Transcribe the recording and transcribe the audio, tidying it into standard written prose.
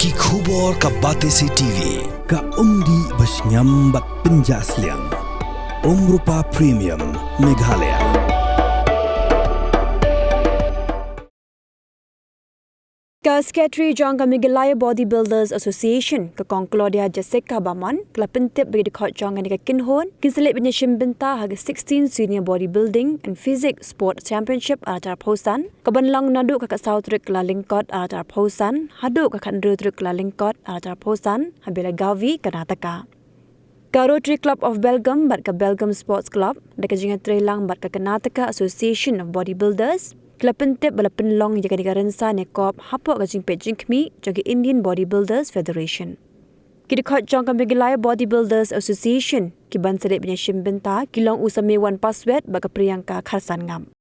Ki khubor ka Batesi TV. Ka umdi basnyam bak penjasliang. Rupa Premium Meghalaya. Ka Secretary Jangka Meghalaya Bodybuilders Association ka Conclodia Jessica Baman kala pentip bagi dekat Jangka ni kinhon kinselit penyeshim benta haga 16 Senior Bodybuilding and Physics Sport Championship atar Pausan ka banlang nadu ka Ksah trik kala lingkot atar Pausan hadu ka Kandru trik kala lingkot atar Pausan habila Gavi Karnataka. Ka Rotary Club of Belgium bat ka Belgium Sports Club da ka jingat trelang bat ka Karnataka Association of Bodybuilders kala pentip bala penlong jaga negara Rynsan nekop hapok ka jingpet jingkmi jaga Indian Bodybuilders Federation. Kidikot Jangka Meghalaya Bodybuilders Association ki ban selit penyeshim benta kilong Samewan Paswet baka Priyanka Kharsan ngam.